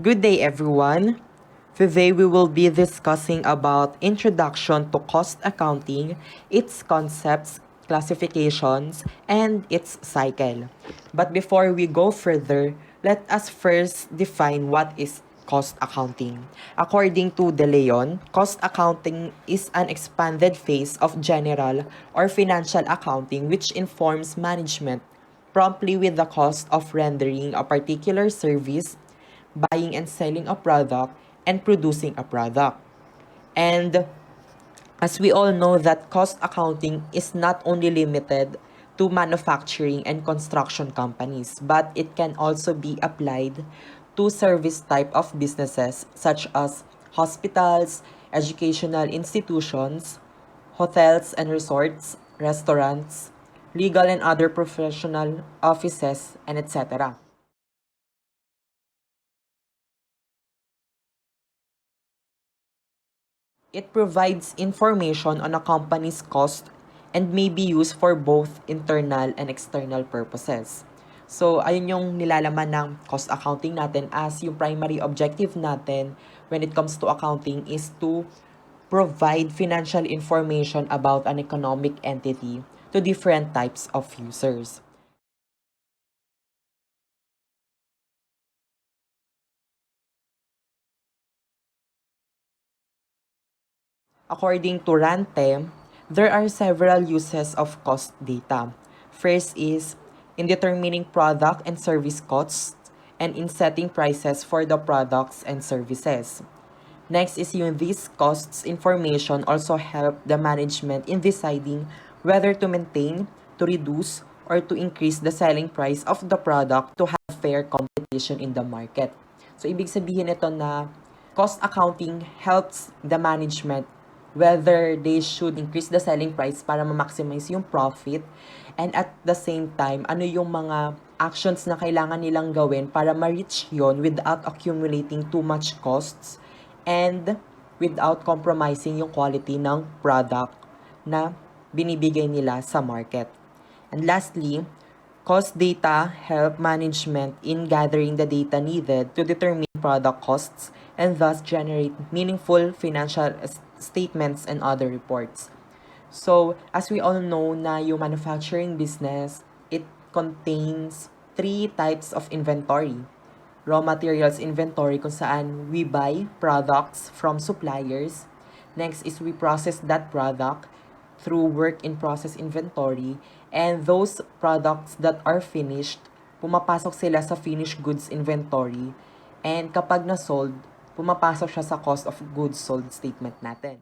Good day, everyone. Today we will be discussing about Introduction to Cost Accounting, its concepts, classifications, and its cycle. But before we go further, let us first define what is cost accounting. According to De Leon, cost accounting is an expanded phase of general or financial accounting which informs management promptly with the cost of rendering a particular service, buying and selling a product, and producing a product. And as we all know that cost accounting is not only limited to manufacturing and construction companies, but it can also be applied to service type of businesses such as hospitals, educational institutions, hotels and resorts, restaurants, legal and other professional offices, and etc. It provides information on a company's cost and may be used for both internal and external purposes. So, ayun yung nilalaman ng cost accounting natin as yung primary objective natin when it comes to accounting is to provide financial information about an economic entity to different types of users. According to Rante, there are several uses of cost data. First is in determining product and service costs and in setting prices for the products and services. Next is yung these costs information also help the management in deciding whether to maintain, to reduce, or to increase the selling price of the product to have fair competition in the market. So, ibig sabihin ito na cost accounting helps the management whether they should increase the selling price para ma-maximize yung profit and at the same time, ano yung mga actions na kailangan nilang gawin para ma-reach yon without accumulating too much costs and without compromising yung quality ng product na binibigay nila sa market. And lastly, cost data help management in gathering the data needed to determine product costs and thus generate meaningful financial statements and other reports. So, as we all know na yung manufacturing business, it contains three types of inventory. Raw materials inventory kung saan we buy products from suppliers. Next is we process that product through work in process inventory. And those products that are finished, pumapasok sila sa finished goods inventory. And kapag na-sold, pumapasok siya sa cost of goods sold statement natin.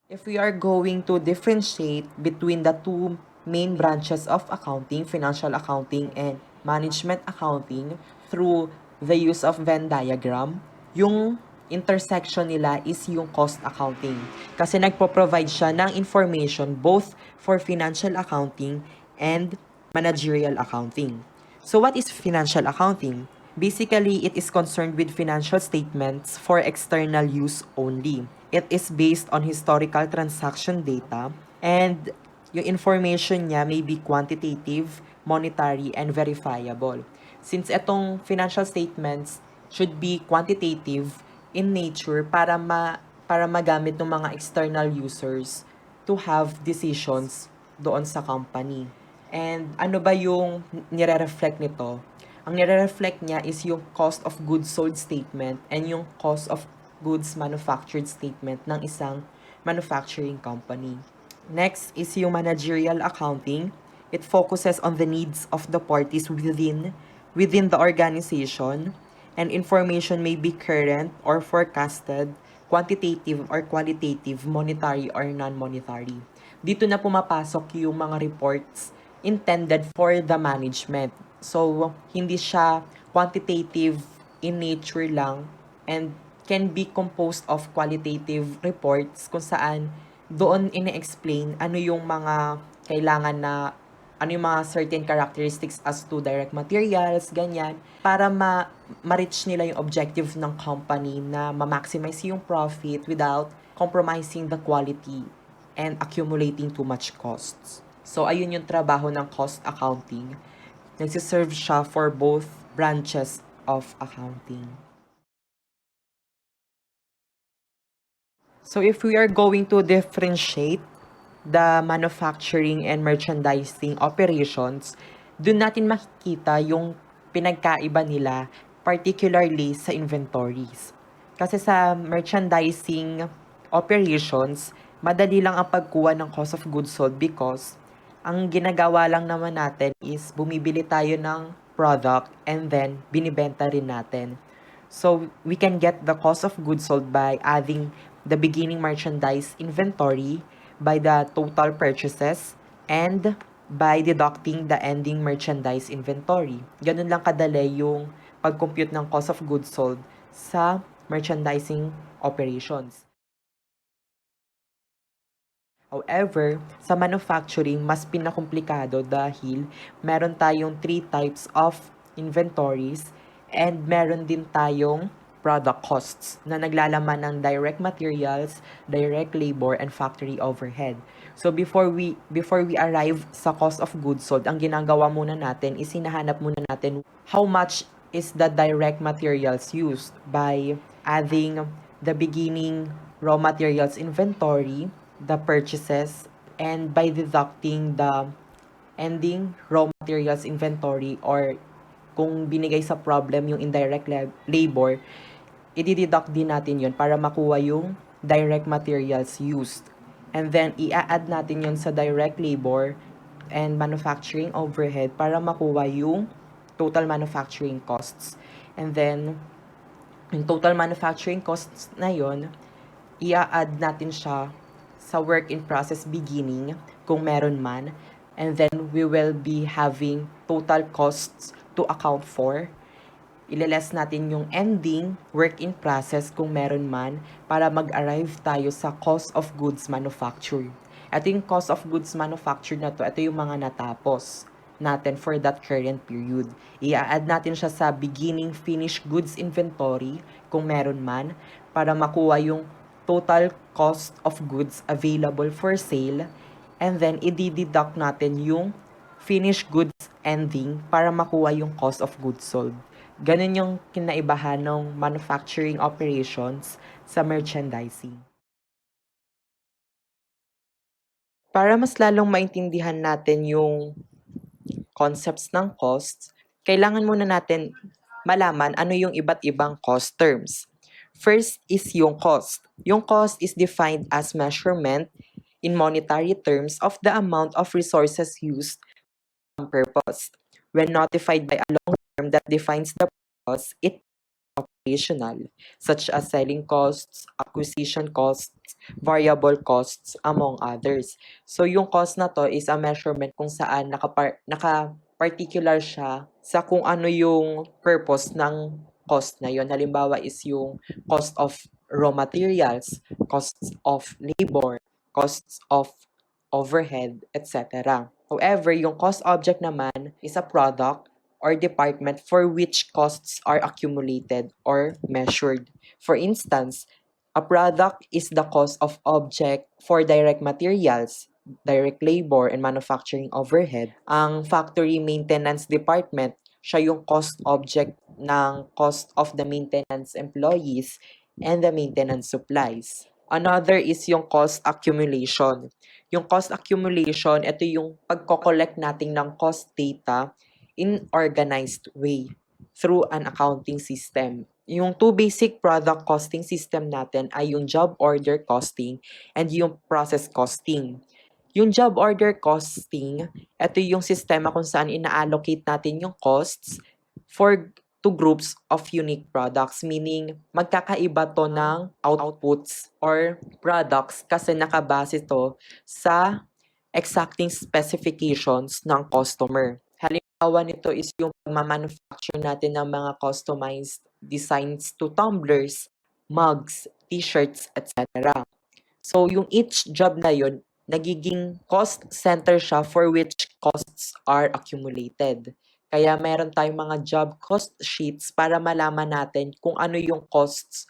If we are going to differentiate between the two main branches of accounting, financial accounting and management accounting through the use of Venn diagram, yung intersection nila is yung cost accounting. Kasi nagpo-provide siya ng information both for financial accounting and managerial accounting. So what is financial accounting? Basically, it is concerned with financial statements for external use only. It is based on historical transaction data and yung information niya may be quantitative, monetary, and verifiable. Since itong financial statements should be quantitative in nature para magamit ng mga external users to have decisions doon sa company. And ano ba yung nire-reflect nito? Ang nire-reflect niya is yung cost of goods sold statement and yung cost of goods manufactured statement ng isang manufacturing company. Next is yung managerial accounting. It focuses on the needs of the parties within the organization, and information may be current or forecasted, quantitative or qualitative, monetary or non-monetary. Dito na pumapasok yung mga reports intended for the management. So, hindi siya quantitative in nature lang and can be composed of qualitative reports kung saan doon ine-explain ano yung mga kailangan na ano yung mga certain characteristics as to direct materials, ganyan, para ma-reach nila yung objective ng company na ma-maximize yung profit without compromising the quality and accumulating too much costs. So, ayun yung trabaho ng cost accounting. Nagsiserve siya for both branches of accounting. So, if we are going to differentiate the manufacturing and merchandising operations, dun natin makikita yung pinagkaiba nila, particularly sa inventories. Kasi sa merchandising operations, madali lang ang pagkuha ng cost of goods sold because ang ginagawa lang naman natin is bumibili tayo ng product and then binibenta rin natin. So we can get the cost of goods sold by adding the beginning merchandise inventory by the total purchases and by deducting the ending merchandise inventory. Ganun lang kadali yung pag-compute ng cost of goods sold sa merchandising operations. However, sa manufacturing, mas pinakomplikado dahil meron tayong three types of inventories and meron din tayong product costs na naglalaman ng direct materials, direct labor, and factory overhead. So before we arrive sa cost of goods sold, ang ginagawa muna natin is hinahanap muna natin how much is the direct materials used by adding the beginning raw materials inventory, the purchases, and by deducting the ending raw materials inventory or kung binigay sa problem yung indirect labor, i-deduct din natin yun para makuha yung direct materials used. And then, i-add natin yun sa direct labor and manufacturing overhead para makuha yung total manufacturing costs. And then, yung total manufacturing costs na yun, i-add natin siya sa work in process beginning kung meron man. And then, we will be having total costs to account for. Ileless natin yung ending work in process kung meron man para mag-arrive tayo sa cost of goods manufactured. Ito yung cost of goods manufactured na to. Ito yung mga natapos natin for that current period. I-add natin siya sa beginning finished goods inventory kung meron man para makuha yung total cost of goods available for sale, and then i-deduct natin yung finished goods ending para makuha yung cost of goods sold. Ganun yung kinaibahan ng manufacturing operations sa merchandising. Para mas lalong maintindihan natin yung concepts ng costs, kailangan muna natin malaman ano yung iba't ibang cost terms. First is yung cost. Yung cost is defined as measurement in monetary terms of the amount of resources used for some purpose. When notified by a long term that defines the purpose, it operational, such as selling costs, acquisition costs, variable costs, among others. So yung cost na to is a measurement kung saan naka-particular siya sa kung ano yung purpose ng cost na yun. Halimbawa is yung cost of raw materials, costs of labor, costs of overhead, etc. However, yung cost object naman is a product or department for which costs are accumulated or measured. For instance, a product is the cost of object for direct materials, direct labor, and manufacturing overhead. Ang factory maintenance department, siya yung cost object ng cost of the maintenance employees and the maintenance supplies. Another is yung cost accumulation. Yung cost accumulation, ito yung pagko-collect natin ng cost data in organized way through an accounting system. Yung two basic product costing system natin ay yung job order costing and yung process costing. Yung job order costing, ito yung sistema kung saan ina-allocate natin yung costs for two groups of unique products, meaning magkakaiba to ng outputs or products kasi nakabase to sa exacting specifications ng customer. Halimbawa nito is yung pagmamanufacture natin ng mga customized designs to tumblers, mugs, t-shirts, etc. So, yung each job na yun, nagiging cost center siya for which costs are accumulated. Kaya meron tayong mga job cost sheets para malaman natin kung ano yung costs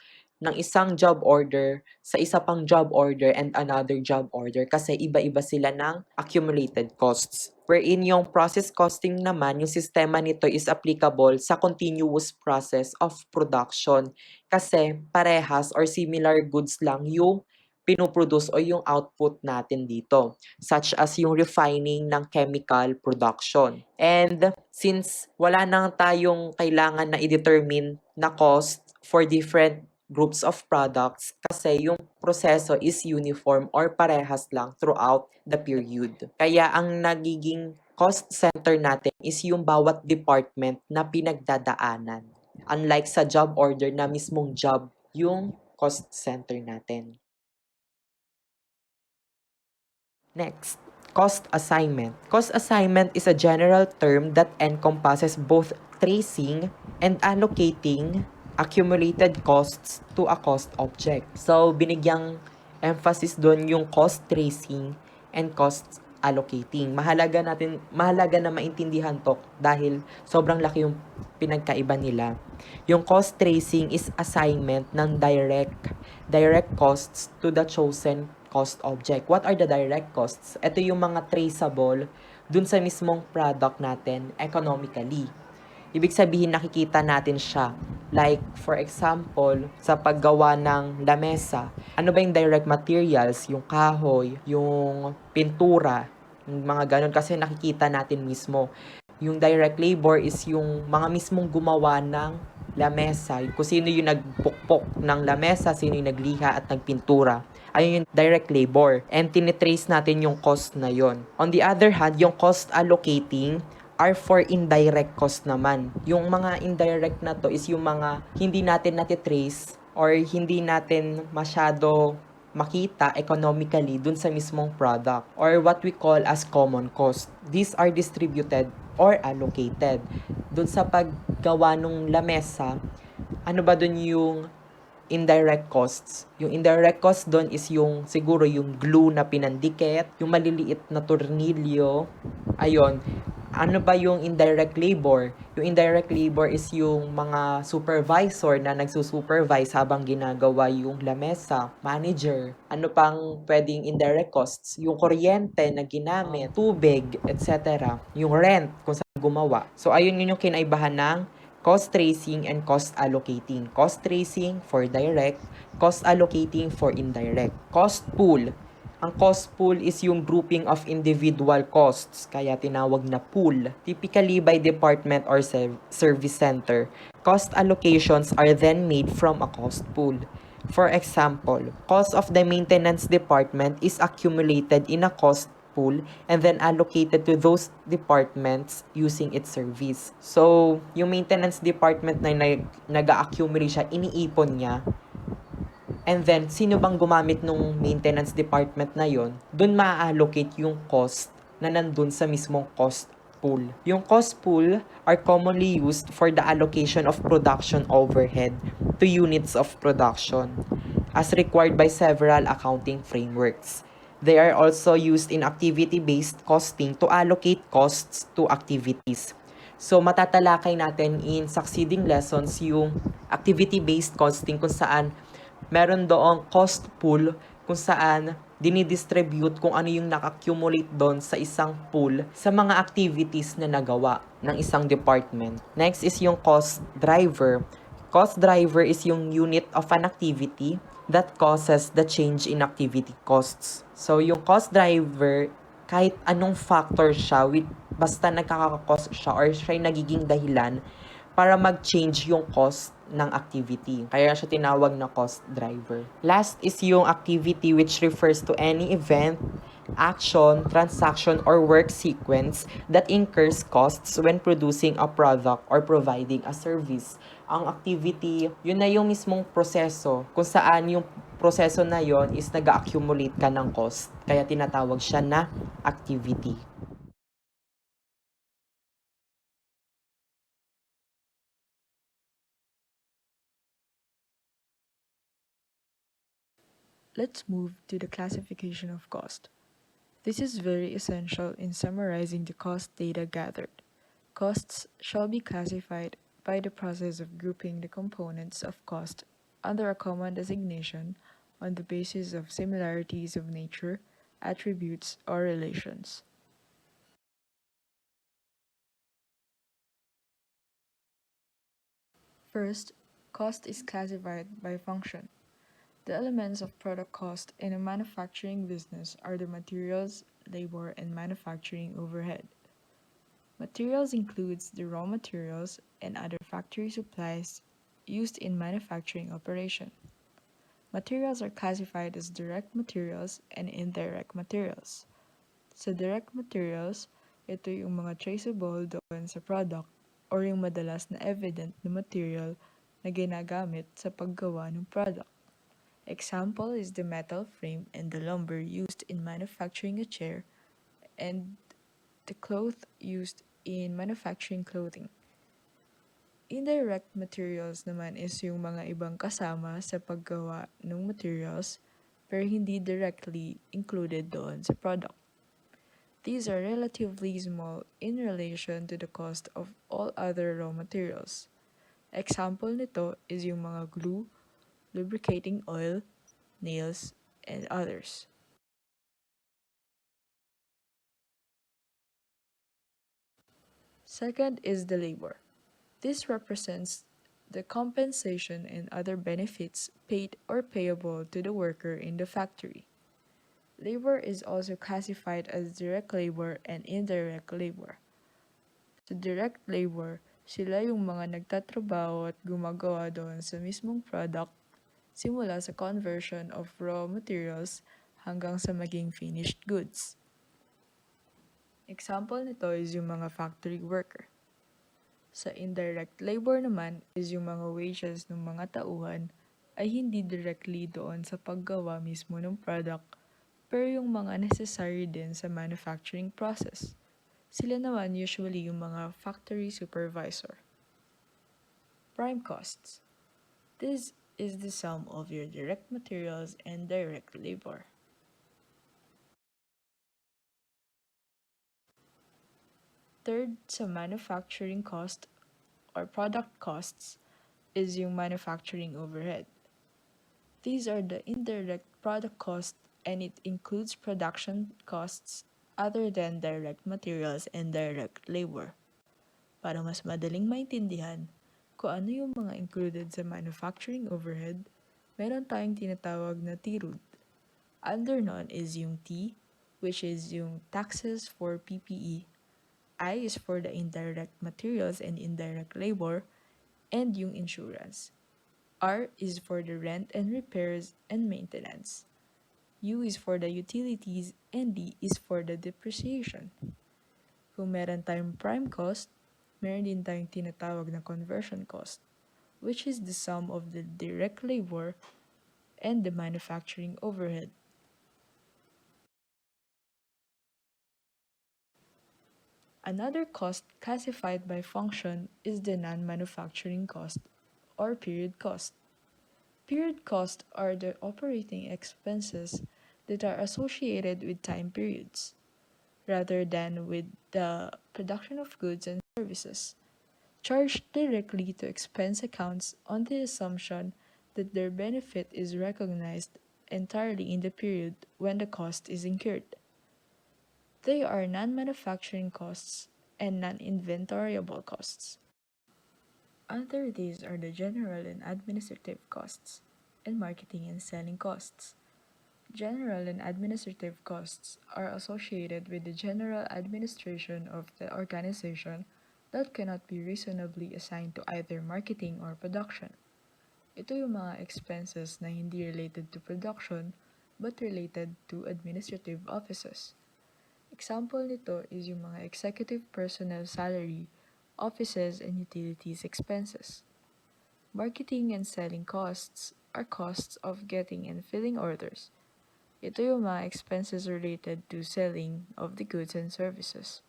ng isang job order sa isa pang job order and another job order kasi iba-iba sila ng accumulated costs. Wherein yung process costing naman, yung sistema nito is applicable sa continuous process of production kasi parehas or similar goods lang yung pinoproduce o yung output natin dito, such as yung refining ng chemical production. And since wala nang tayong kailangan na i-determine na cost for different groups of products kasi yung proseso is uniform or parehas lang throughout the period. Kaya ang nagiging cost center natin is yung bawat department na pinagdadaanan. Unlike sa job order na mismong job yung cost center natin. Next, cost assignment. Cost assignment is a general term that encompasses both tracing and allocating accumulated costs to a cost object. So, binigyang emphasis doon yung cost tracing and cost allocating. Mahalaga na maintindihan to dahil sobrang laki yung pinagkaiba nila. Yung cost tracing is assignment ng direct costs to the chosen cost object. What are the direct costs? Ito yung mga traceable dun sa mismong product natin economically. Ibig sabihin nakikita natin siya. Like, for example, sa paggawa ng lamesa, ano ba yung direct materials? Yung kahoy, yung pintura, yung mga ganun kasi nakikita natin mismo. Yung direct labor is yung mga mismong gumawa ng lamesa. Kung sino yung nagpukpok ng lamesa, sino yung nagliha at nagpintura. Ayun yung direct labor. And tinitrace natin yung cost na yon. On the other hand, yung cost allocating are for indirect cost naman. Yung mga indirect na to is yung mga hindi natin natitrace or hindi natin masyado makita economically dun sa mismong product or what we call as common cost. These are distributed or allocated. Dun sa paggawa ng lamesa, ano ba dun yung indirect costs? Yung indirect cost dun is yung siguro yung glue na pinandikit, yung maliliit na tornilyo, ayon. Ano ba yung indirect labor? Yung indirect labor is yung mga supervisor na nagsusupervise habang ginagawa yung lamesa, manager. Ano pang pwedeng indirect costs? Yung kuryente na ginamit, tubig, etc. Yung rent kung saan gumawa. So ayun yun yung kinaibahan ng cost tracing and cost allocating. Cost tracing for direct, cost allocating for indirect. Cost pool. Ang cost pool is yung grouping of individual costs, kaya tinawag na pool. Typically by department or service center. Cost allocations are then made from a cost pool. For example, cost of the maintenance department is accumulated in a cost pool and then allocated to those departments using its service. So, yung maintenance department na nag-accumulate siya, iniipon niya. And then, sino bang gumamit nung maintenance department na yon? Doon ma-allocate yung cost na nandun sa mismong cost pool. Yung cost pool are commonly used for the allocation of production overhead to units of production, as required by several accounting frameworks. They are also used in activity-based costing to allocate costs to activities. So, matatalakay natin in succeeding lessons yung activity-based costing kung saan meron doong cost pool kung saan dinidistribute kung ano yung naka-accumulate doon sa isang pool sa mga activities na nagawa ng isang department. Next is yung cost driver. Cost driver is yung unit of an activity that causes the change in activity costs. So, yung cost driver, kahit anong factor siya, basta nagkaka-cost siya or siya yung nagiging dahilan para mag-change yung cost ng activity. Kaya siya tinawag na cost driver. Last is yung activity which refers to any event, action, transaction, or work sequence that incurs costs when producing a product or providing a service. Ang activity, yun na yung mismong proseso kung saan yung proseso na yon is nag-accumulate ka ng cost. Kaya tinatawag siya na activity. Let's move to the classification of cost. This is very essential in summarizing the cost data gathered. Costs shall be classified by the process of grouping the components of cost under a common designation on the basis of similarities of nature, attributes, or relations. First, cost is classified by function. The elements of product cost in a manufacturing business are the materials, labor, and manufacturing overhead. Materials includes the raw materials and other factory supplies used in manufacturing operation. Materials are classified as direct materials and indirect materials. Sa direct materials, ito yung mga traceable doon sa product or yung madalas na evident na material na ginagamit sa paggawa ng product. Example is the metal frame and the lumber used in manufacturing a chair and the cloth used in manufacturing clothing. Indirect materials naman is yung mga ibang kasama sa paggawa ng materials pero hindi directly included doon sa product. These are relatively small in relation to the cost of all other raw materials. Example nito is yung mga glue, lubricating oil, nails, and others. Second is the labor. This represents the compensation and other benefits paid or payable to the worker in the factory. Labor is also classified as direct labor and indirect labor. Sa direct labor, sila yung mga nagtatrabaho at gumagawa doon sa mismong product simula sa conversion of raw materials hanggang sa maging finished goods. Example nito is yung mga factory worker. Sa indirect labor naman is yung mga wages ng mga tauhan ay hindi directly doon sa paggawa mismo ng product pero yung mga necessary din sa manufacturing process. Sila naman usually yung mga factory supervisor. Prime costs. This is the sum of your direct materials and direct labor. Third sa manufacturing cost or product costs is yung manufacturing overhead. These are the indirect product costs and it includes production costs other than direct materials and direct labor. Para mas madaling maintindihan kung ano yung mga included sa manufacturing overhead, meron tayong tinatawag na TRUD. Under nun is yung T, which is yung taxes for PPE, I is for the indirect materials and indirect labor, and yung insurance. R is for the rent and repairs and maintenance. U is for the utilities and D is for the depreciation. Kung meron tayong prime cost, meron din tayong tinatawag na conversion cost, which is the sum of the direct labor and the manufacturing overhead. Another cost classified by function is the non-manufacturing cost or period cost. Period costs are the operating expenses that are associated with time periods, rather than with the production of goods and services, charged directly to expense accounts on the assumption that their benefit is recognized entirely in the period when the cost is incurred. They are non-manufacturing costs and non-inventoriable costs. Under these are the general and administrative costs and marketing and selling costs. General and administrative costs are associated with the general administration of the organization that cannot be reasonably assigned to either marketing or production. Ito yung mga expenses na hindi related to production but related to administrative offices. Example nito is yung mga executive personnel salary, offices, and utilities expenses. Marketing and selling costs are costs of getting and filling orders. Ito yung mga expenses related to selling of the goods and services.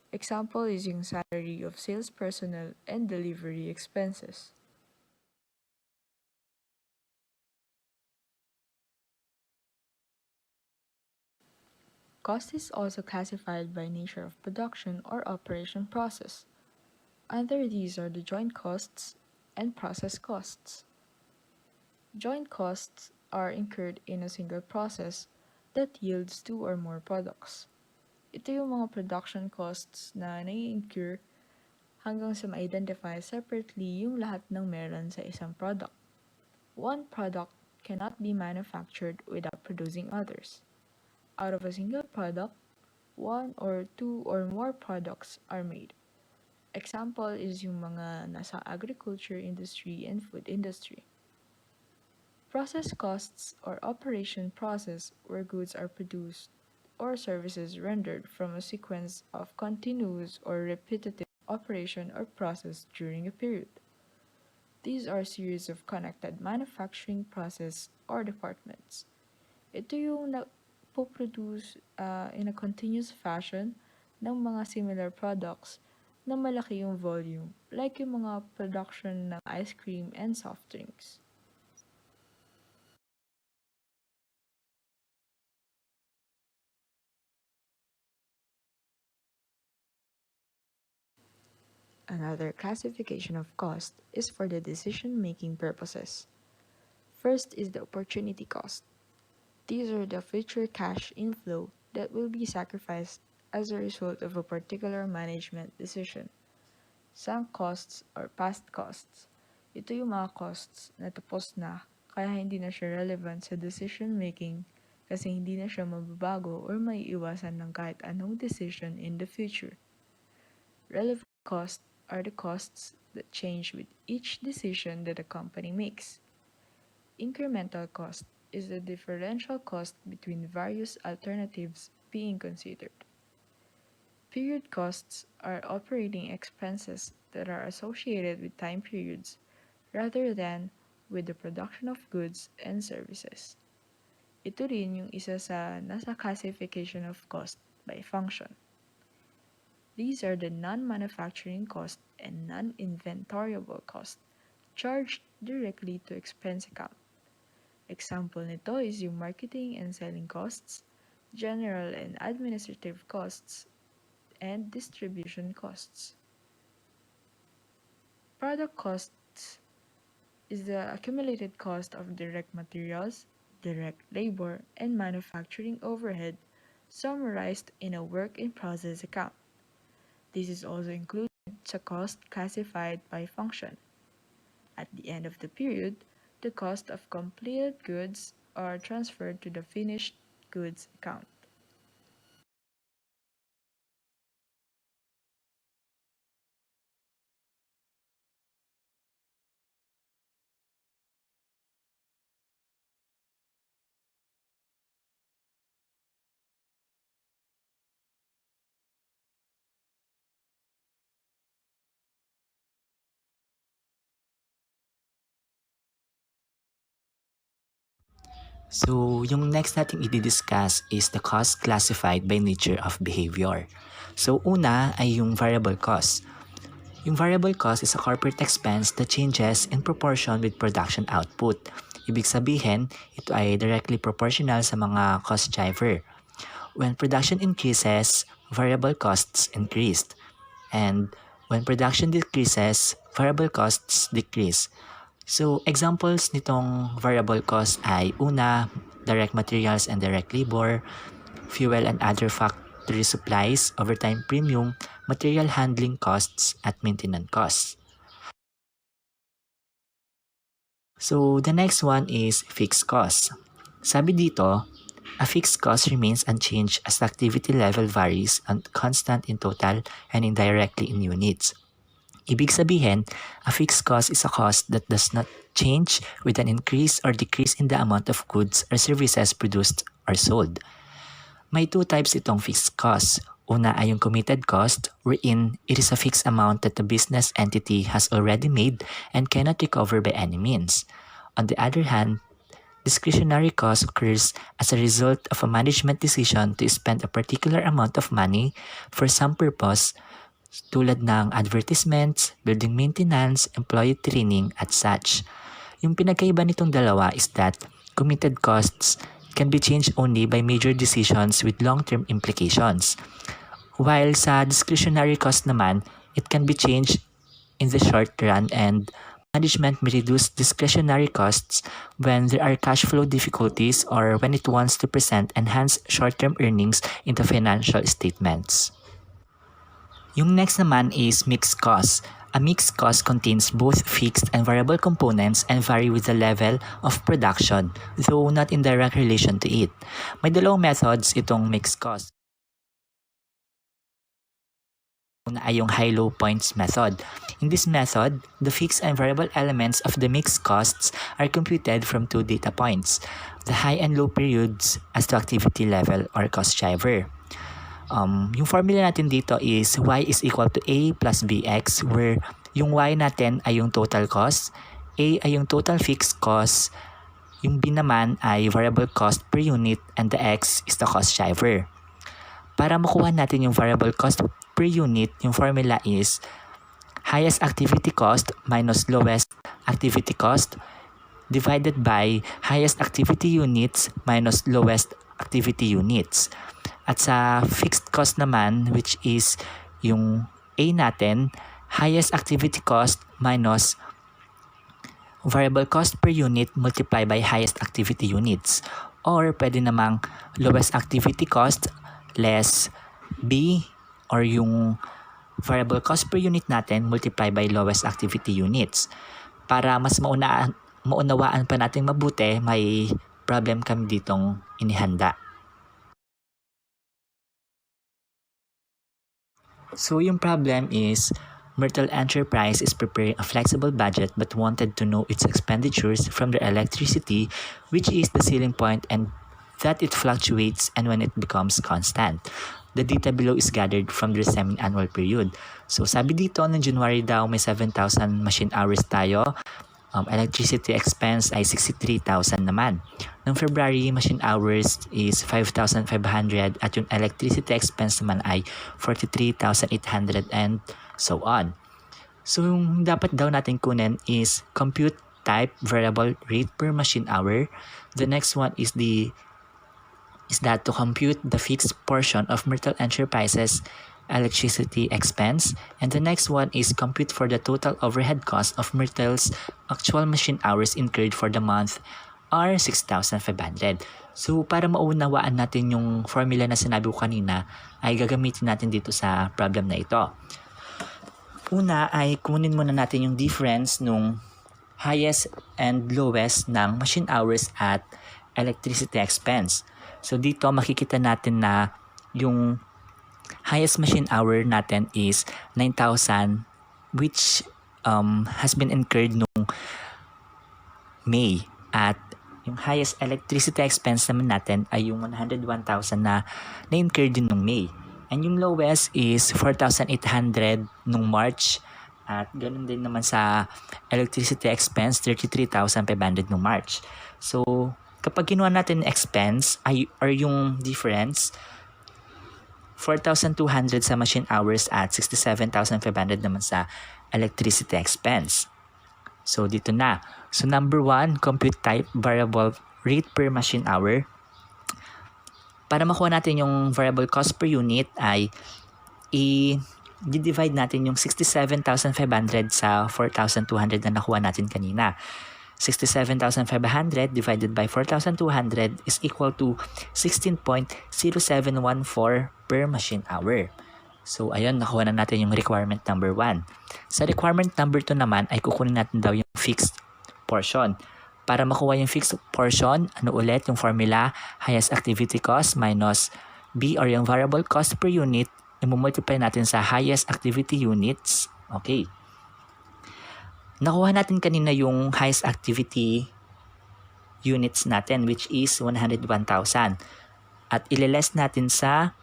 Example is yung salary of sales personnel and delivery expenses. Cost is also classified by nature of production or operation process. Under these are the joint costs and process costs. Joint costs are incurred in a single process that yields two or more products. Ito yung mga production costs na nai-incur hanggang sa ma-identify separately yung lahat ng meron sa isang product. One product cannot be manufactured without producing others. Out of a single product, one or two or more products are made. Example is yung mga nasa agriculture industry and food industry. Process costs or operation process where goods are produced or services rendered from a sequence of continuous or repetitive operation or process during a period. These are a series of connected manufacturing process or departments. Ito yung nagpo-produce in a continuous fashion ng mga similar products na malaki yung volume, like yung mga production ng ice cream and soft drinks. Another classification of cost is for the decision-making purposes. First is the opportunity cost. These are the future cash inflow that will be sacrificed as a result of a particular management decision. Sunk costs or past costs. Ito yung mga costs na tapos na kaya hindi na siya relevant sa decision making kasi hindi na siya mababago or maiiwasan ng kahit anong decision in the future. Relevant costs are the costs that change with each decision that a company makes. Incremental cost is the differential cost between various alternatives being considered. Period costs are operating expenses that are associated with time periods rather than with the production of goods and services. Ito rin yung isa sa nasa classification of cost by function. These are the non-manufacturing cost and non-inventoriable cost charged directly to expense account. Example nito is yung marketing and selling costs, general and administrative costs, and distribution costs. Product costs is the accumulated cost of direct materials, direct labor, and manufacturing overhead summarized in a work in process account. This is also included sa cost classified by function. At the end of the period, the cost of completed goods are transferred to the finished goods account. So, yung next nating i-discuss is the cost classified by nature of behavior. So, una ay yung variable cost. Yung variable cost is a corporate expense that changes in proportion with production output. Ibig sabihin, ito ay directly proportional sa mga cost driver. When production increases, variable costs increased. And when production decreases, variable costs decrease. So, examples nitong variable cost ay una, direct materials and direct labor, fuel and other factory supplies, overtime premium, material handling costs, at maintenance costs. So, the next one is fixed costs. Sabi dito, a fixed cost remains unchanged as the activity level varies and constant in total and indirectly in units. Ibig sabihin, a fixed cost is a cost that does not change with an increase or decrease in the amount of goods or services produced or sold. May two types itong fixed cost. Una ay yung committed cost, wherein it is a fixed amount that the business entity has already made and cannot recover by any means. On the other hand, discretionary cost occurs as a result of a management decision to spend a particular amount of money for some purpose tulad ng advertisements, building maintenance, employee training, at such. Yung pinagkaiba nitong dalawa is that committed costs can be changed only by major decisions with long-term implications. While sa discretionary cost naman, it can be changed in the short run and management may reduce discretionary costs when there are cash flow difficulties or when it wants to present enhanced short-term earnings in the financial statements. Yung next naman is mixed costs. A mixed cost contains both fixed and variable components and vary with the level of production, though not in direct relation to it. May dalawang methods itong mixed cost. Una ay yung high-low points method. In this method, the fixed and variable elements of the mixed costs are computed from two data points, the high and low periods as to activity level or cost driver. Yung formula natin dito is y is equal to a plus bx, where yung y natin ay yung total cost, a ay yung total fixed cost, yung b naman ay variable cost per unit, and the x is the cost driver. Para makuha natin yung variable cost per unit, yung formula is highest activity cost minus lowest activity cost divided by highest activity units minus lowest activity units. At sa fixed cost naman, which is yung A natin, highest activity cost minus variable cost per unit multiplied by highest activity units. Or pwede namang lowest activity cost less B, or yung variable cost per unit natin multiplied by lowest activity units. Para mas maunawaan pa natin mabuti, may problem kami ditong inihanda. So yung problem is, Myrtle Enterprise is preparing a flexible budget but wanted to know its expenditures from their electricity, which is the ceiling point, and that it fluctuates and when it becomes constant. The data below is gathered from their semi-annual period. So sabi dito, ng January daw may 7,000 machine hours tayo. Electricity expense ay 63,000 naman. Noong February, machine hours is 5,500 at yung electricity expense naman ay 43,800 and so on. So yung dapat daw natin kunin is compute type variable rate per machine hour. The next one is that to compute the fixed portion of Myrtle Enterprises electricity expense, and the next one is compute for the total overhead cost of Myrtle's actual machine hours incurred for the month are 6,500. So para maunawaan natin yung formula na sinabi ko kanina, ay gagamitin natin dito sa problem na ito. Una ay kunin muna natin yung difference nung highest and lowest ng machine hours at electricity expense. So dito makikita natin na yung highest machine hour natin is 9,000, which has been incurred noong May. At yung highest electricity expense naman natin ay yung 101,000 na na-incurred din noong May. And yung lowest is 4,800 noong March. At ganun din naman sa electricity expense, 33,500 noong March. So kapag kinuha natin expense or yung difference, 4,200 sa machine hours at 67,500 naman sa electricity expense. So dito na. So number 1, compute type variable rate per machine hour. Para makuha natin yung variable cost per unit ay i-divide natin yung 67,500 sa 4,200 na nakuha natin kanina. 67,500 divided by 4,200 is equal to 16.0714 per machine hour. So, ayun, nakuha na natin yung requirement number 1. Sa requirement number 2 naman, ay kukunin natin daw yung fixed portion. Para makuha yung fixed portion, ano ulit yung formula? Highest activity cost minus B, or yung variable cost per unit, i-multiply natin sa highest activity units. Okay. Nakuha natin kanina yung highest activity units natin, which is 101,000. At ililess natin sa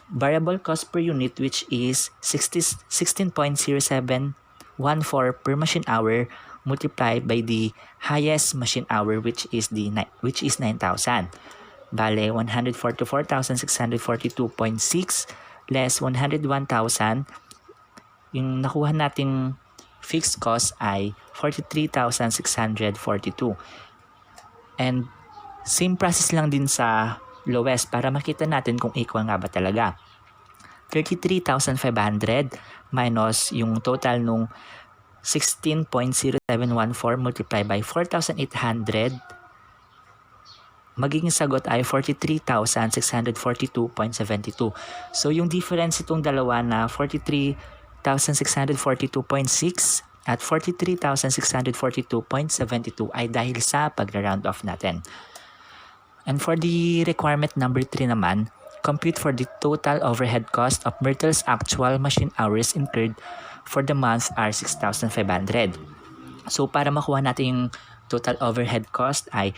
variable cost per unit, which is 16.0714 per machine hour multiplied by the highest machine hour, which is 9,000. Bale, 144,642.6 less 101,000. Yung nakuha nating fixed cost ay 43,642. And same process lang din sa lowest para makita natin kung equal nga ba talaga. 33,500 minus yung total nung 16.0714 multiplied by 4,800, magiging sagot ay 43,642.72. So yung difference itong dalawa na 43,642.6 at 43,642.72 ay dahil sa pag-round off natin. And for the requirement number 3 naman, compute for the total overhead cost of Myrtle's actual machine hours incurred for the month are 6,500. So para makuha natin yung total overhead cost ay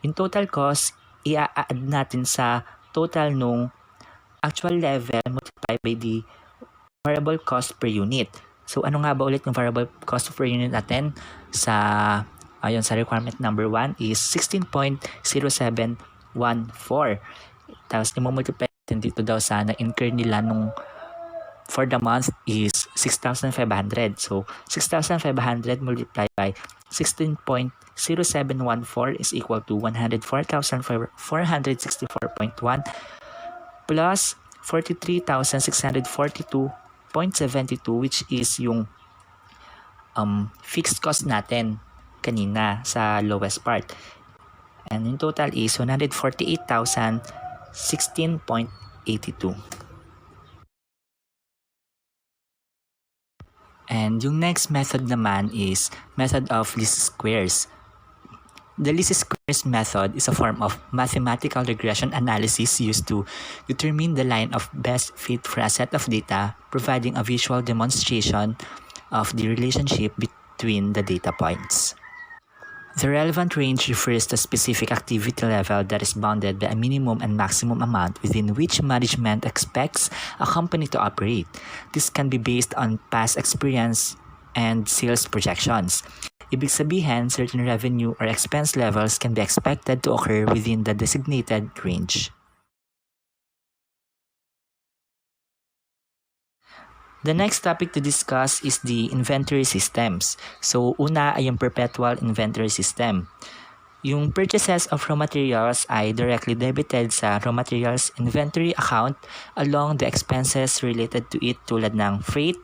yung total cost i-add natin sa total nung actual level multiplied by the variable cost per unit. So ano nga ba ulit yung variable cost per unit natin sa ayon sa requirement number 1 is 16.0714. Tapos i-multiply natin dito daw sa na-incur nila nung for the month is 6,500. So 6,500 multiplied by 16.0714 is equal to 104,464.1 plus 43,642.72 which is yung fixed cost natin kanina sa lowest part. And in total is 148,016.82. And yung next method naman is method of least squares. The least squares method is a form of mathematical regression analysis used to determine the line of best fit for a set of data, providing a visual demonstration of the relationship between the data points. The relevant range refers to a specific activity level that is bounded by a minimum and maximum amount within which management expects a company to operate. This can be based on past experience and sales projections. Ibig sabihin, certain revenue or expense levels can be expected to occur within the designated range. The next topic to discuss is the inventory systems. So, una ay yung perpetual inventory system. Yung purchases of raw materials ay directly debited sa raw materials inventory account along the expenses related to it tulad ng freight,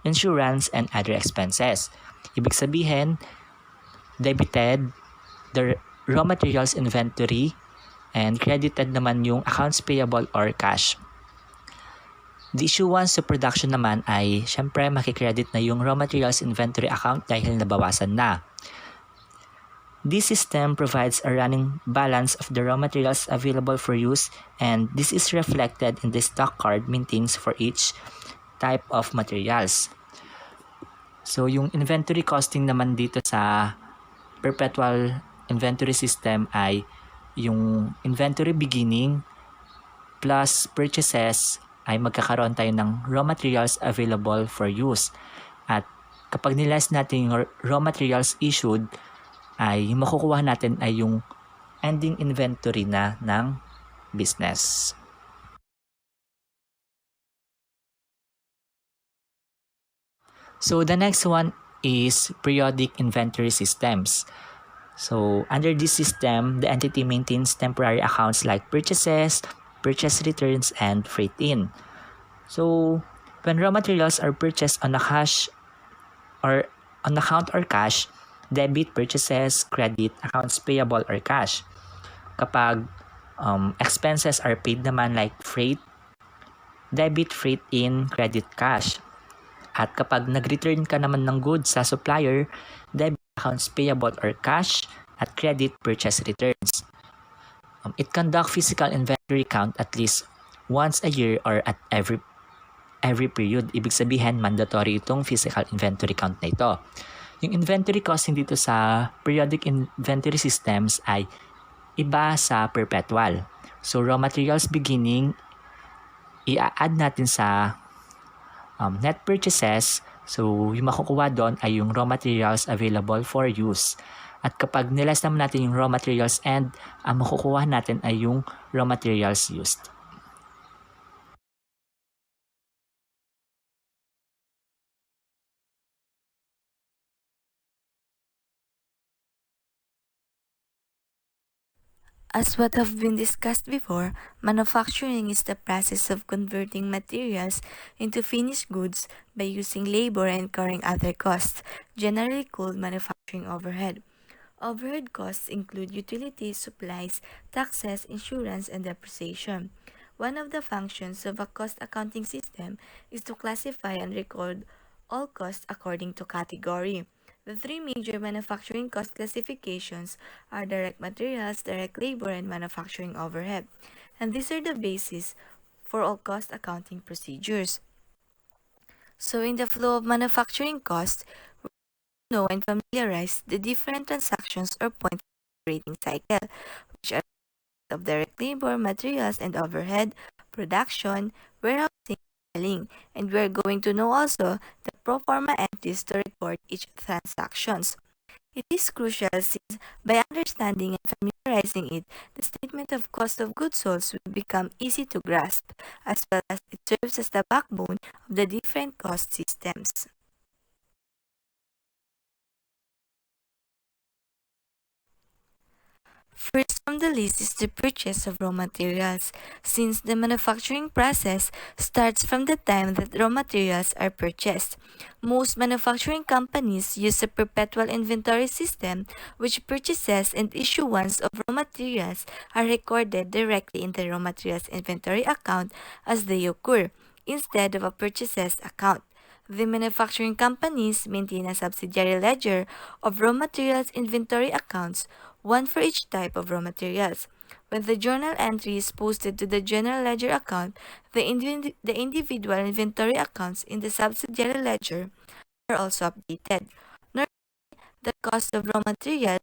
insurance, and other expenses. Ibig sabihin, debited the raw materials inventory and credited naman yung accounts payable or cash. The issuance to production naman ay syempre makikredit na yung raw materials inventory account dahil nabawasan na. This system provides a running balance of the raw materials available for use and this is reflected in the stock card maintains for each type of materials. So yung inventory costing naman dito sa perpetual inventory system ay yung inventory beginning plus purchases ay magkakaroon tayo ng raw materials available for use. At kapag niless natin yung raw materials issued, ay yung makukuha natin ay yung ending inventory na ng business. So the next one is periodic inventory systems. So under this system, the entity maintains temporary accounts like purchases, purchase returns, and freight in. So when raw materials are purchased on a cash or on account or cash, debit purchases, credit accounts payable or cash. Kapag expenses are paid naman like freight, debit freight in, credit cash. At kapag nag-return ka naman ng goods sa supplier, debit accounts payable or cash at credit purchase returns. It conduct physical inventory count at least once a year or at every period. Ibig sabihin, mandatory itong physical inventory count na ito. Yung inventory costing dito sa periodic inventory systems ay iba sa perpetual. So, raw materials beginning, i-add natin sa net purchases. So, yung makukuha doon ay yung raw materials available for use. At kapag nilas naman natin yung raw materials and ang makukuha natin ay yung raw materials used. As what have been discussed before, manufacturing is the process of converting materials into finished goods by using labor and incurring other costs, generally called manufacturing overhead. Overhead costs include utilities, supplies, taxes, insurance, and depreciation. One of the functions of a cost accounting system is to classify and record all costs according to category. The three major manufacturing cost classifications are direct materials, direct labor, and manufacturing overhead. And these are the basis for all cost accounting procedures. So in the flow of manufacturing cost, we know and familiarize the different transactions or points of the operating cycle, which are of direct labor, materials, and overhead, production, warehousing, selling. And we're going to know also the pro forma entries to record each transactions. It is crucial since by understanding and familiarizing it, the statement of cost of goods sold will become easy to grasp, as well as it serves as the backbone of the different cost systems. First on the list is the purchase of raw materials, since the manufacturing process starts from the time that raw materials are purchased. Most manufacturing companies use a perpetual inventory system, which purchases and issuance of raw materials are recorded directly in the raw materials inventory account as they occur, instead of a purchases account. The manufacturing companies maintain a subsidiary ledger of raw materials inventory accounts, one for each type of raw materials. When the journal entry is posted to the general ledger account, the individual inventory accounts in the subsidiary ledger are also updated. Normally, the cost of raw materials,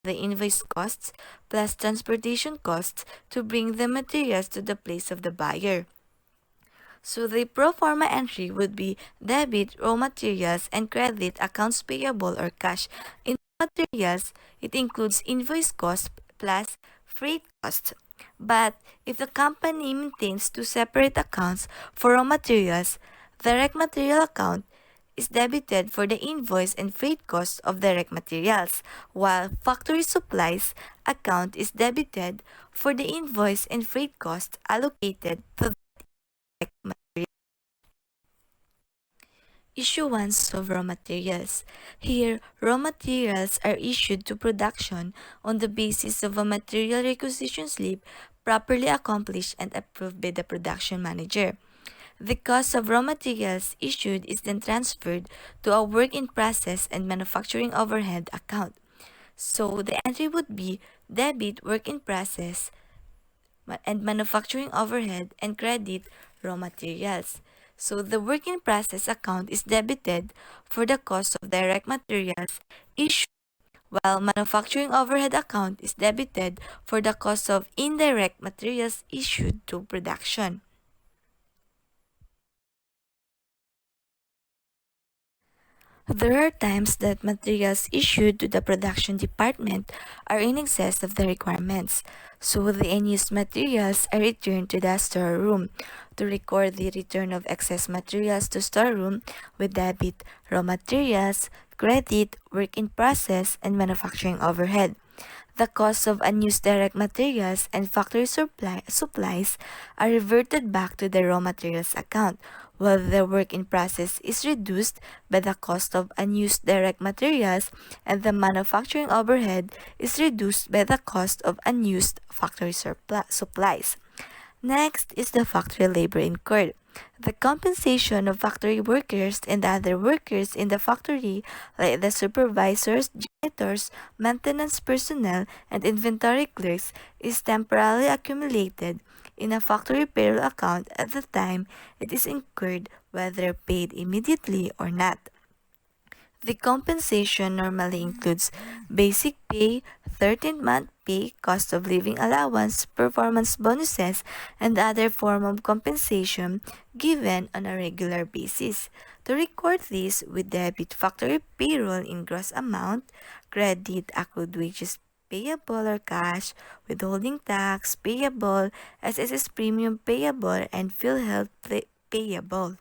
the invoice costs, plus transportation costs to bring the materials to the place of the buyer. So the pro forma entry would be debit raw materials and credit accounts payable or cash. In materials, it includes invoice cost plus freight cost. But if the company maintains two separate accounts for raw materials, the direct material account is debited for the invoice and freight costs of direct materials, while factory supplies account is debited for the invoice and freight costs allocated to the issuance of raw materials. Here, raw materials are issued to production on the basis of a material requisition slip properly accomplished and approved by the production manager. The cost of raw materials issued is then transferred to a work in process and manufacturing overhead account. So the entry would be debit work in process and manufacturing overhead and credit raw materials. So the work in process account is debited for the cost of direct materials issued, while manufacturing overhead account is debited for the cost of indirect materials issued to production. There are times that materials issued to the production department are in excess of the requirements, so the unused materials are returned to the storeroom. To record the return of excess materials to storeroom, we debit raw materials, credit, work in process, and manufacturing overhead. The cost of unused direct materials and factory supplies are reverted back to the raw materials account, while the work in process is reduced by the cost of unused direct materials and the manufacturing overhead is reduced by the cost of unused factory supplies. Next is the factory labor incurred. The compensation of factory workers and other workers in the factory, like the supervisors, janitors, maintenance personnel, and inventory clerks, is temporarily accumulated in a factory payroll account at the time it is incurred, whether paid immediately or not. The compensation normally includes basic pay, 13th month pay, cost of living allowance, performance bonuses, and other form of compensation given on a regular basis. To record this, we debit factory payroll in gross amount, credit accrued wages payable or cash, withholding tax payable, SSS premium payable, and PhilHealth payable.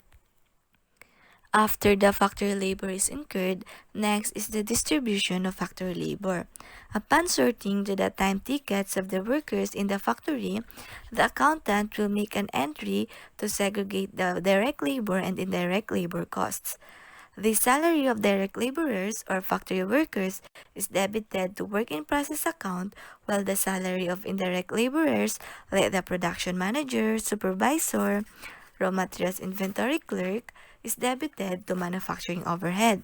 After the factory labor is incurred, next is the distribution of factory labor. Upon sorting to the time tickets of the workers in the factory, the accountant will make an entry to segregate the direct labor and indirect labor costs. The salary of direct laborers or factory workers is debited to work in process account, while the salary of indirect laborers like the production manager, supervisor, raw materials inventory clerk is debited to manufacturing overhead.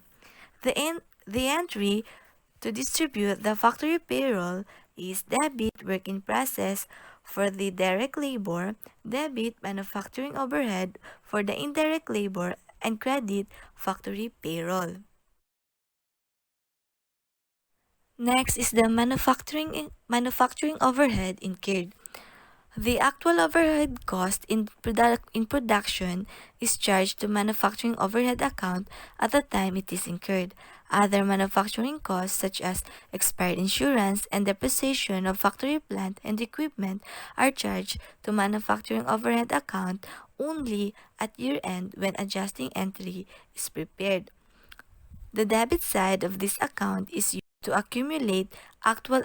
The entry to distribute the factory payroll is debit work in process for the direct labor, debit manufacturing overhead for the indirect labor, and credit factory payroll. Next is the manufacturing overhead incurred. The actual overhead cost in production is charged to manufacturing overhead account at the time it is incurred. Other manufacturing costs such as expired insurance and depreciation of factory plant and equipment are charged to manufacturing overhead account only at year end when adjusting entry is prepared. The debit side of this account is used to accumulate actual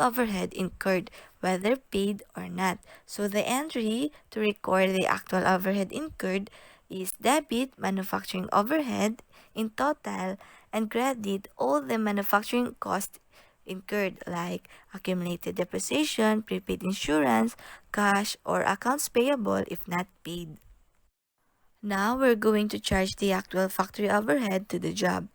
overhead incurred, whether paid or not. So the entry to record the actual overhead incurred is debit manufacturing overhead in total and credit all the manufacturing costs incurred like accumulated depreciation, prepaid insurance, cash, or accounts payable if not paid. Now we're going to charge the actual factory overhead to the job.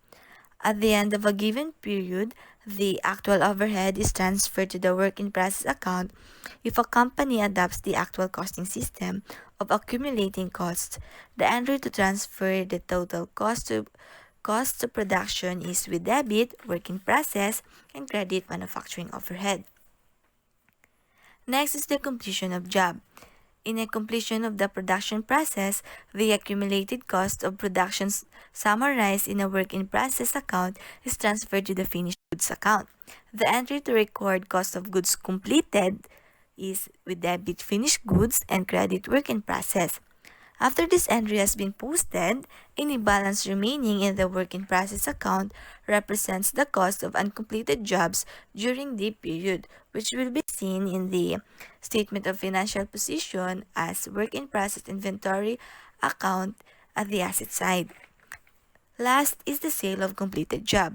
At the end of a given period, the actual overhead is transferred to the work in process account if a company adopts the actual costing system of accumulating costs. The entry to transfer the total cost to production is with debit, work in process, and credit manufacturing overhead. Next is the completion of job. In a completion of the production process, the accumulated cost of production summarized in a work in process account is transferred to the finished goods account. The entry to record cost of goods completed is with debit finished goods and credit work in process. After this entry has been posted, any balance remaining in the work in process account represents the cost of uncompleted jobs during the period, which will be seen in the statement of financial position as work in process inventory account at the asset side. Last is the sale of completed job.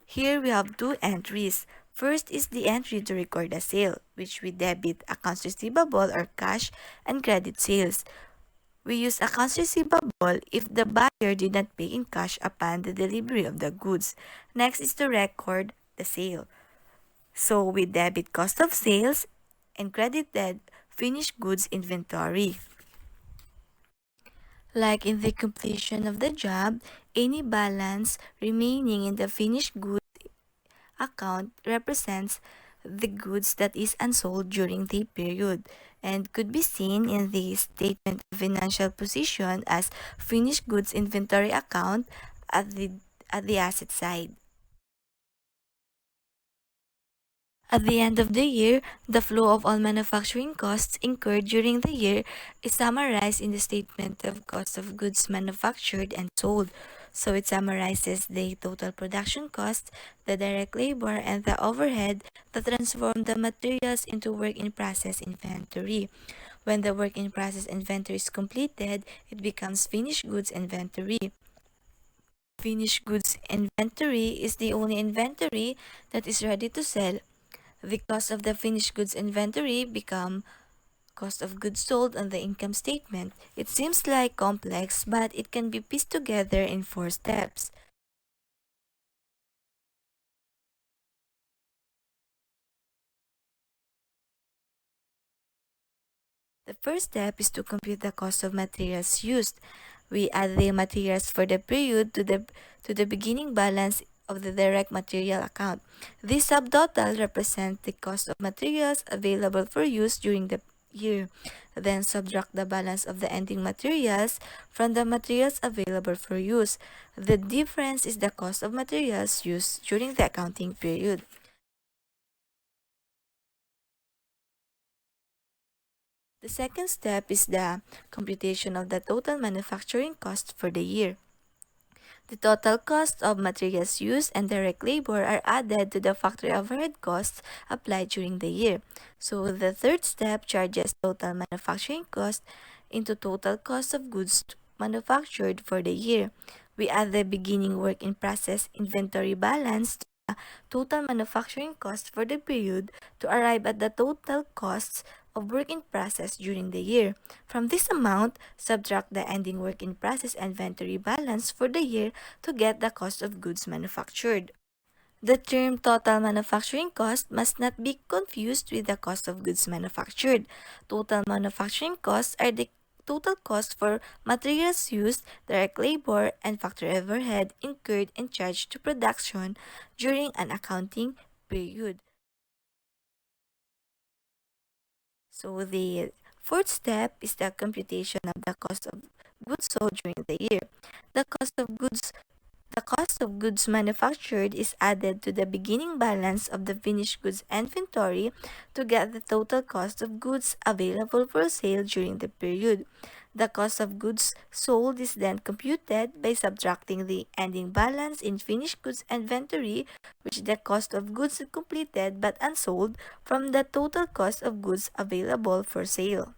Here we have two entries. First is the entry to record a sale, which we debit accounts receivable or cash and credit sales. We use accounts receivable if the buyer did not pay in cash upon the delivery of the goods. Next is to record the sale. So we debit cost of sales and credited finished goods inventory. Like in the completion of the job, any balance remaining in the finished goods account represents the goods that is unsold during the period and could be seen in the statement of financial position as finished goods inventory account at the asset side. At the end of the year, the flow of all manufacturing costs incurred during the year is summarized in the statement of cost of goods manufactured and sold. So it summarizes the total production cost, the direct labor, and the overhead that transform the materials into work in process inventory. When the work in process inventory is completed, it becomes finished goods inventory. Finished goods inventory is the only inventory that is ready to sell. The cost of the finished goods inventory become cost of goods sold on the income statement. It seems like complex, but it can be pieced together in 4 steps. The first step is to compute the cost of materials used. We add the materials for the period to the beginning balance of the direct material account. This subtotal represents the cost of materials available for use during the year. Then subtract the balance of the ending materials from the materials available for use. The difference is the cost of materials used during the accounting period. The second step is the computation of the total manufacturing cost for the year. The total cost of materials used and direct labor are added to the factory overhead costs applied during the year. So the third step charges total manufacturing cost into total cost of goods manufactured for the year. We add the beginning work in process inventory balance to the total manufacturing cost for the period to arrive at the total costs of work in process during the year. From this amount, subtract the ending work in process inventory balance for the year to get the cost of goods manufactured. The term total manufacturing cost must not be confused with the cost of goods manufactured. Total manufacturing costs are the total cost for materials used, direct labor, and factory overhead incurred and charged to production during an accounting period. So the fourth step is the computation of the cost of goods sold during the year. The cost of goods The cost of goods manufactured is added to the beginning balance of the finished goods inventory to get the total cost of goods available for sale during the period. The cost of goods sold is then computed by subtracting the ending balance in finished goods inventory, which is the cost of goods completed but unsold, from the total cost of goods available for sale.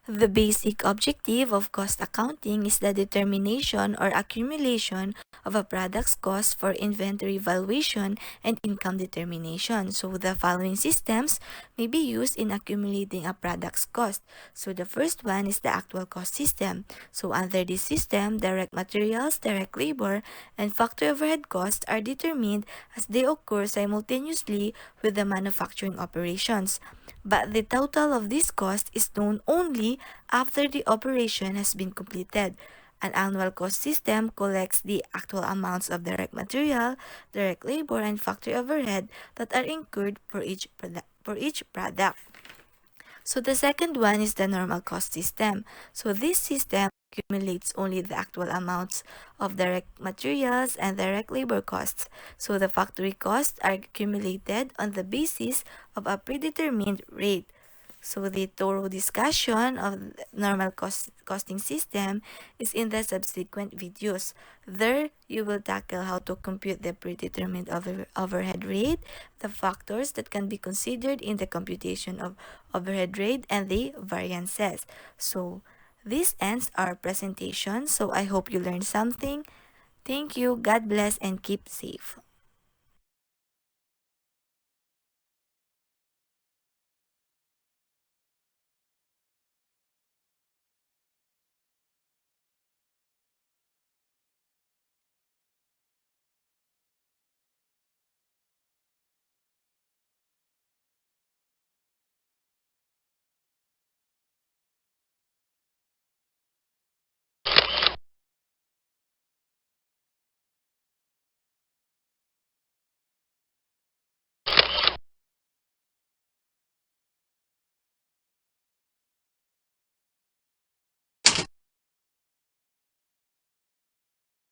The basic objective of cost accounting is the determination or accumulation of a product's cost for inventory valuation and income determination. So the following systems may be used in accumulating a product's cost. So the first one is the actual cost system. So under this system, direct materials, direct labor, and factory overhead costs are determined as they occur simultaneously with the manufacturing operations. But the total of this cost is known only after the operation has been completed. An annual cost system collects the actual amounts of direct material, direct labor, and factory overhead that are incurred for each product. So the second one is the normal cost system. So this system accumulates only the actual amounts of direct materials and direct labor costs. So the factory costs are accumulated on the basis of a predetermined rate. So the thorough discussion of the normal costing system is in the subsequent videos. There, you will tackle how to compute the predetermined overhead rate, the factors that can be considered in the computation of overhead rate, and the variances. So this ends our presentation. So I hope you learned something. Thank you. God bless and keep safe.